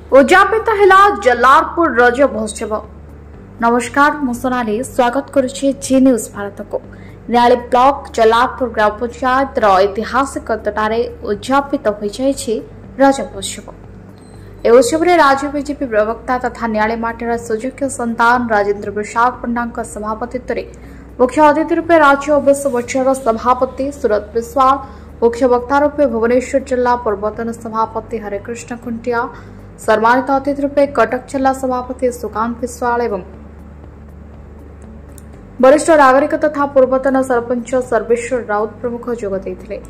उद्यापित है जलारपुर रज महोत्सव। नमस्कार मु सोनाली स्वागत करुछि जी न्यूज भारत को। नियाली ब्लॉक जलारपुर ग्राम पंचायत ऐतिहासिक तटारे उद्यापित हो रज महोत्सव। ए उत्सव में राज्य बीजेपी प्रवक्ता तथा नियाली माटीर सुयोग्य संतान राजेन्द्र प्रसाद पंडा सभापतित्व में मुख्य अतिथि रूपे राज्य ओबीसी मोर्चार सभापति सूरत विश्वाल, मुख्य वक्ता रूपे भुवनेश्वर जिला पूर्वतन सभापति हरिकृष्ण खुंटिया, सम्मानित अतिथि रूपे कटक जिला सभापति सुकांत विश्वाल एवं वरिष्ठ नागरिक तथा पूर्वतन सरपंच सर्वेश्वर राउत प्रमुख जोग देते।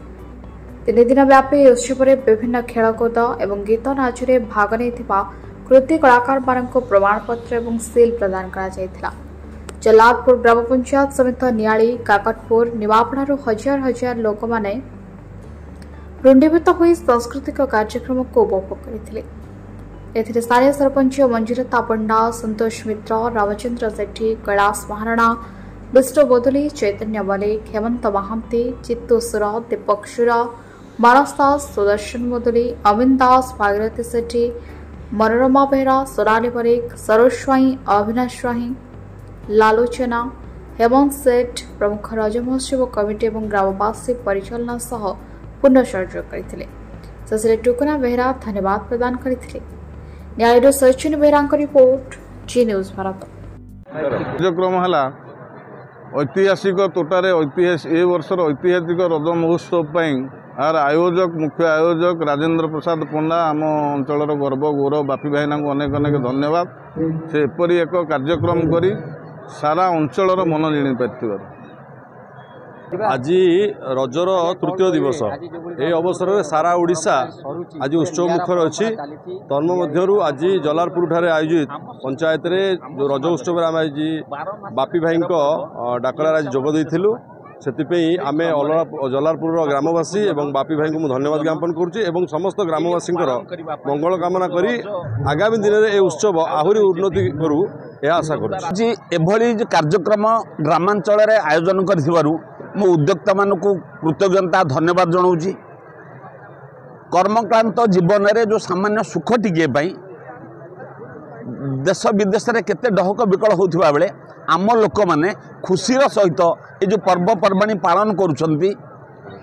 3 दिन व्यापी उत्सव में विभिन्न खेलकूद और गीत नाच में भाग नहीं कृति कलाकार मानक प्रमाणपत्र और सील प्रदान कर जलारपुर ग्राम पंचायत समेत नियाली काकटपुर निमापड़ार हजार हजार लोक मैंने रुंडीभूत हो सांस्कृतिक कार्यक्रम को उपभोग करते। स्थानीय सरपंच मंजुलता पंडा, संतोष मित्र, रामचंद्र सेठी, कैलाश महाराणा, विष्णु बोदुली, चैतन्य मलिक, हेमंत महांती, चित्तू सुर, दीपक सुर, मानस दास, सुदर्शन मोदुली, अमिन दास, भागीरथी सेठी, मनोरमा बेहरा, सोनाली मलिक, सरोज स्वाई, अविनाश स्वाई, लालोचना, हेमंत सेठ प्रमुख रज महोत्सव कमिटी और ग्रामवासी परिचालना सह पूर्ण सहयोग करते। टुकना बेहरा धन्यवाद प्रदान करते। न्याय सचिन बेहरा रिपोर्ट जी न्यूज भारत। कार्यक्रम है ऐतिहासिक तोटारे ए वर्षर ऐतिहासिक रज महोत्सव यार आयोजक मुख्य आयोजक राजेन्द्र प्रसाद पंडा आम अंचल गर्व गौरव बापी भाईना अनेक अनेक धन्यवाद। से एपरी एक कार्यक्रम करी सारा अंचल मन जिणी पार। आज रजर तृतीय दिवस ए अवसर में सारा ओडिशा आज उत्सव मुखर अच्छी। तन्मध्यरु आज जलारपुर ठारे आयोजित पंचायत रे जो रज उत्सव आम आज बापी भाई डाकरार आज जोग देइथिलु। सेतिपई आमे जलारपुर ग्रामवासी एवं बापी भाई को धन्यवाद ज्ञापन करुच्ची एवं समस्त ग्रामवासी मंगल कामना करी आगामी दिन में ए उत्सव आहुरी उन्नति करू यह आशा करुच्ची। एभली कार्यक्रम ग्रामांचल आयोजन कर मु उद्योक्ता मानक कृतज्ञता धन्यवाद जनाऊँगी। कर्मक्लांत जीवन में जो सामान्य सुख टिके देश विदेश में केते डहक विकल होता बेले आम लोक मैंने खुशीर सहित ये जो पर्वपर्वाणी पालन करुँच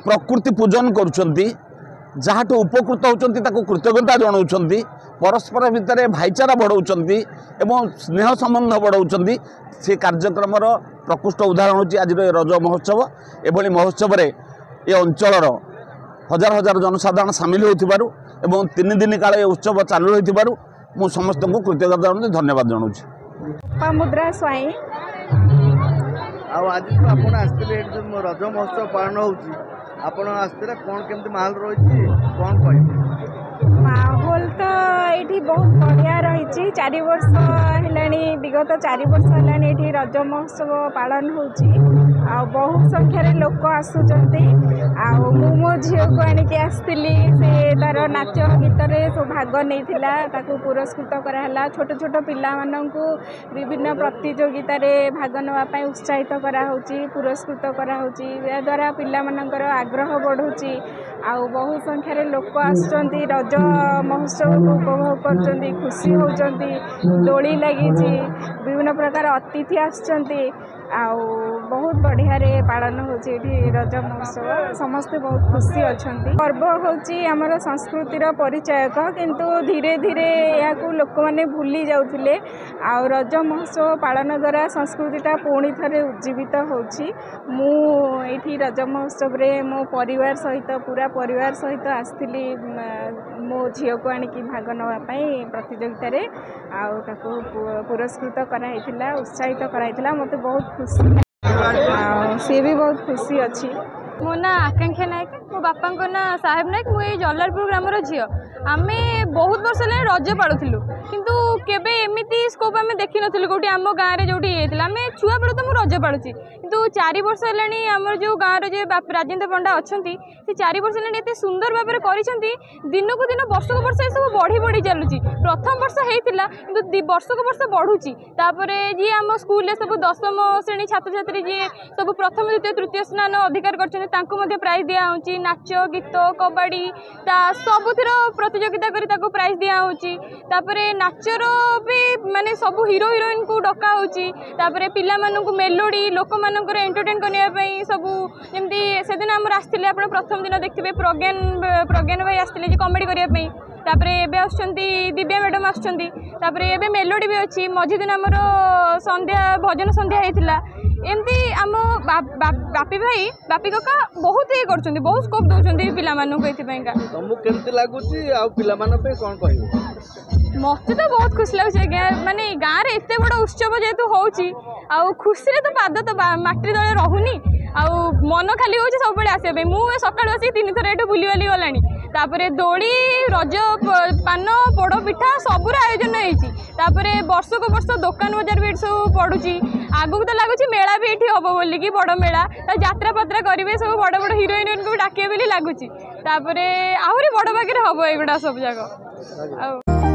प्रकृति पूजन करुँच जहाँठू उपकृत होती कृतज्ञता जनाऊँच परस्पर भितर भाईचारा बढ़ाऊँ एवं स्नेह संबंध बढ़ाऊँ। से कार्यक्रम प्रकृष्ट उदाहरण होची आज रज महोत्सव। एभली महोत्सव रे ये अंचल हजार हजार जनसाधारण सामिल होथिबारु एवं 3 दिन काल ये उत्सव चालू होथिबारु मु समस्त को कृतज्ञता धन्यवाद जनाऊँ। मुद्रा स्वाई आज तो आपण आस्ते रज महोत्सव पालन होची आपण आस्ते कौन केमती माहौल रही कौन कह माहौल तो ये बहुत बढ़िया रही। 4 वर्ष है विगत 4 वर्ष है रज महोत्सव पालन होची। बहुत संख्यार लोक आसुँच मो झी को आणिकी आसती से तार नाच गीत सब भाग नहीं पुरस्कृत कराला। छोट छोट पिला मानू विभिन्न प्रतियोगिता भाग नापी उत्साहित कराऊँगी पुरस्कृत कराऊँगी। याद्वारा पिला मानकर आग्रह बढ़ुची। बहुत संख्यार लोक आसुँच रज महोत्सव को उपभोग कर खुशी होती। दोली लगी विभिन्न प्रकार अतिथि आसुँच बहुत बढ़िया रे पालन होची रज महोत्सव। समस्ते बहुत खुशी अच्छा। पर्व होची आमर संस्कृतिर परिचयक किंतु धीरे धीरे या लोक मैंने भूली जाउथिले। रज महोत्सव पालन द्वारा संस्कृतिटा पुणी थे उज्जीवित होची। मु एठी रज महोत्सव रे मो परिवार सहित पूरा परिवार सहित आसली मो झी को आणिकी भाग नापी प्रतियोगिता रे पुरस्कृत कराइथिला उत्साहित कराइथिला। मते बहुत खुशी सी भी बहुत खुशी अच्छी। मो ना आकांक्षा नायक मो बापा ना साहेब नायक मुझे जलारपुर ग्रामर झी आम बहुत वर्ष है रज पालुलु किंतु केबे एमिति स्कोप आम देखी नुँ कौटी आम गाँव में जो ये आम छुआ बेलू तो मुझे रज पालुची किंतु 4 वर्ष है आमर जो गाँव जो राजेन्द्र पंडा अच्छा से 4 वर्ष है सुंदर भाव में दिन को दिन वर्ष को वर्ष ये सब बढ़ी बढ़ी चलुची। प्रथम वर्ष होता कि वर्ष को वर्ष बढ़ुची। जी आम स्कूल सब 10म श्रेणी छात्र छात्री जी सब प्रथम द्वितीय तृतीय स्थान अधिकार कर प्राइज दिया नाच गीत कबाड़ी सबुतिर प्रतियोगिता करी ताको प्राइज दिया होची तापरे नाचर भी माने सब हीरो हिरोइन को डका होची तापरे पिला मानन को मेलोडी लोक मानकर एंटरटेन करने पई सब जेमती सेदिन हमर आस्थिले आपण प्रथम दिन देखथिबे प्रज्ञान भाई आस्थिले जे कॉमेडी करिया पई तापरे एबे आछंती दिव्या मैडम आछंती तापरे एबे मेलोडी भी अछि मझी दिन हमर संध्या भजन संध्या हेतिला एमती आम बापी भाई बापी कका बहुत ये करछंती बहुत स्कोप दउछंती पिला मानन को एथि पईका तुमको केमती लागुची आ पिला मान पे कोन कहबो मत तो बहुत खुशी लगे माने गाँव में एत बड़ उत्सव जेहेतु होची खुशी तो पाद तो माटी तले रहुनी आउ मन खाली हो सब आसपे मुझे सका आस 3 थर ये बुलवाली गलानी तापरे दोली रज पान पोड़ पिठा सबूर आयोजन होती वर्ष को वर्ष दुकान बजार भी सब पड़ुची आगू तो लगुच मेला भी ये हम बोलिकी बड़ मेला यात्रा पात्रा करेंगे सब बड़ बड़ हिरोइन को डाके लगुच आहरी बड़ पाखे हम एगुड़ा सब जगह।